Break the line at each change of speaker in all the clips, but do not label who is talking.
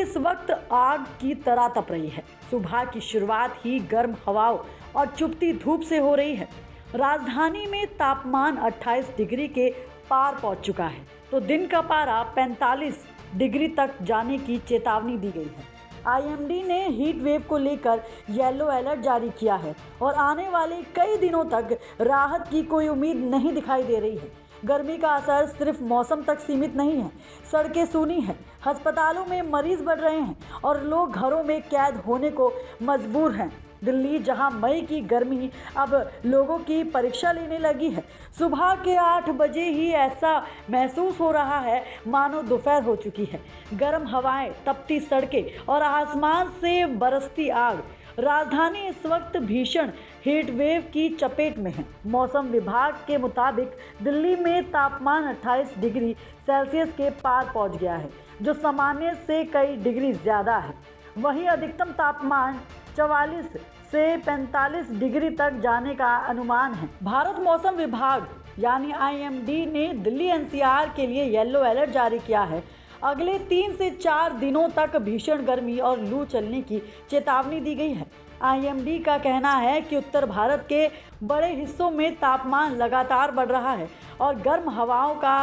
इस वक्त आग की तरह तप रही है। सुबह की शुरुआत ही गर्म हवाओं और चुभती धूप से हो रही है। राजधानी में तापमान 28 डिग्री के पार पहुंच चुका है, तो दिन का पारा 45 डिग्री तक जाने की चेतावनी दी गई है। आईएमडी ने हीट वेव को लेकर येलो अलर्ट जारी किया है और आने वाले कई दिनों तक राहत की कोई उम्मीद नहीं दिखाई दे रही है। गर्मी का असर सिर्फ मौसम तक सीमित नहीं है। सड़कें सूनी हैं, अस्पतालों में मरीज बढ़ रहे हैं और लोग घरों में कैद होने को मजबूर हैं। दिल्ली, जहां मई की गर्मी अब लोगों की परीक्षा लेने लगी है, सुबह के 8 बजे ही ऐसा महसूस हो रहा है मानो दोपहर हो चुकी है। गर्म हवाएं, तपती सड़कें और आसमान से बरसती आग। राजधानी इस वक्त भीषण हीट वेव की चपेट में है। मौसम विभाग के मुताबिक दिल्ली में तापमान 28 डिग्री सेल्सियस के पार पहुंच गया है, जो सामान्य से कई डिग्री ज़्यादा है। वहीं अधिकतम तापमान 44 से 45 डिग्री तक जाने का अनुमान है। भारत मौसम विभाग यानी आईएमडी ने दिल्ली एनसीआर के लिए येलो अलर्ट जारी किया है। अगले 3 से 4 दिनों तक भीषण गर्मी और लू चलने की चेतावनी दी गई है। आईएमडी का कहना है कि उत्तर भारत के बड़े हिस्सों में तापमान लगातार बढ़ रहा है और गर्म हवाओं का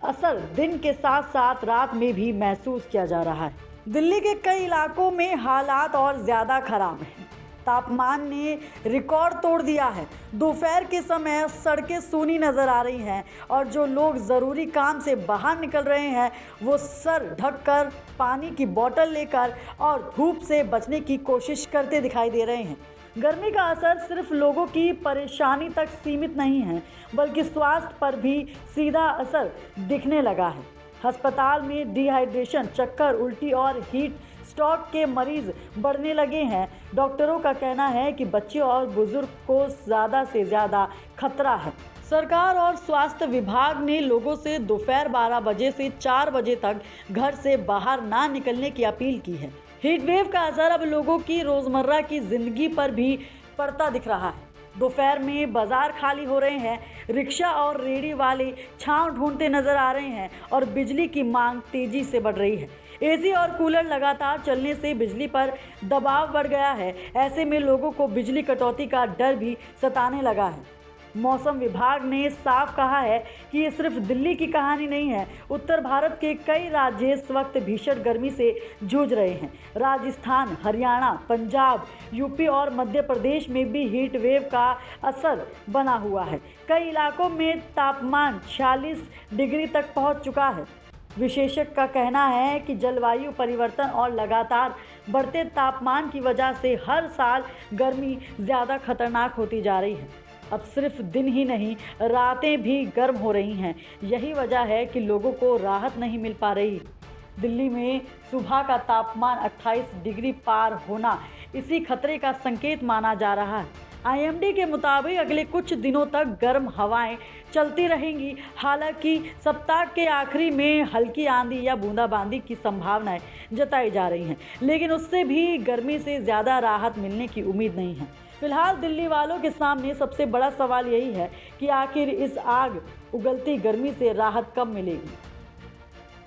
असर दिन के साथ साथ रात में भी महसूस किया जा रहा है। दिल्ली के कई इलाकों में हालात और ज़्यादा खराब हैं। तापमान ने रिकॉर्ड तोड़ दिया है। दोपहर के समय सड़कें सूनी नज़र आ रही हैं और जो लोग ज़रूरी काम से बाहर निकल रहे हैं वो सर ढककर, पानी की बोतल लेकर और धूप से बचने की कोशिश करते दिखाई दे रहे हैं। गर्मी का असर सिर्फ लोगों की परेशानी तक सीमित नहीं है, बल्कि स्वास्थ्य पर भी सीधा असर दिखने लगा है। अस्पताल में डिहाइड्रेशन, चक्कर, उल्टी और हीट स्ट्रोक के मरीज बढ़ने लगे हैं। डॉक्टरों का कहना है कि बच्चे और बुजुर्ग को ज़्यादा से ज़्यादा खतरा है। सरकार और स्वास्थ्य विभाग ने लोगों से दोपहर 12 बजे से 4 बजे तक घर से बाहर ना निकलने की अपील की है। हीट वेव का असर अब लोगों की रोज़मर्रा की ज़िंदगी पर भी पड़ता दिख रहा है। दोपहर में बाजार खाली हो रहे हैं, रिक्शा और रेहड़ी वाले छांव ढूंढते नजर आ रहे हैं और बिजली की मांग तेजी से बढ़ रही है। एसी और कूलर लगातार चलने से बिजली पर दबाव बढ़ गया है। ऐसे में लोगों को बिजली कटौती का डर भी सताने लगा है। मौसम विभाग ने साफ कहा है कि ये सिर्फ दिल्ली की कहानी नहीं है। उत्तर भारत के कई राज्य इस वक्त भीषण गर्मी से जूझ रहे हैं। राजस्थान, हरियाणा, पंजाब, यूपी और मध्य प्रदेश में भी हीट वेव का असर बना हुआ है। कई इलाकों में तापमान 46 डिग्री तक पहुंच चुका है। विशेषज्ञ का कहना है कि जलवायु परिवर्तन और लगातार बढ़ते तापमान की वजह से हर साल गर्मी ज़्यादा खतरनाक होती जा रही है। अब सिर्फ दिन ही नहीं, रातें भी गर्म हो रही हैं। यही वजह है कि लोगों को राहत नहीं मिल पा रही। दिल्ली में सुबह का तापमान 28 डिग्री पार होना इसी खतरे का संकेत माना जा रहा है। आईएमडी के मुताबिक अगले कुछ दिनों तक गर्म हवाएं चलती रहेंगी। हालांकि सप्ताह के आखिरी में हल्की आंधी या बूंदाबांदी की संभावनाएं जताई जा रही हैं, लेकिन उससे भी गर्मी से ज़्यादा राहत मिलने की उम्मीद नहीं है। फिलहाल दिल्ली वालों के सामने सबसे बड़ा सवाल यही है कि आखिर इस आग उगलती गर्मी से राहत कब मिलेगी।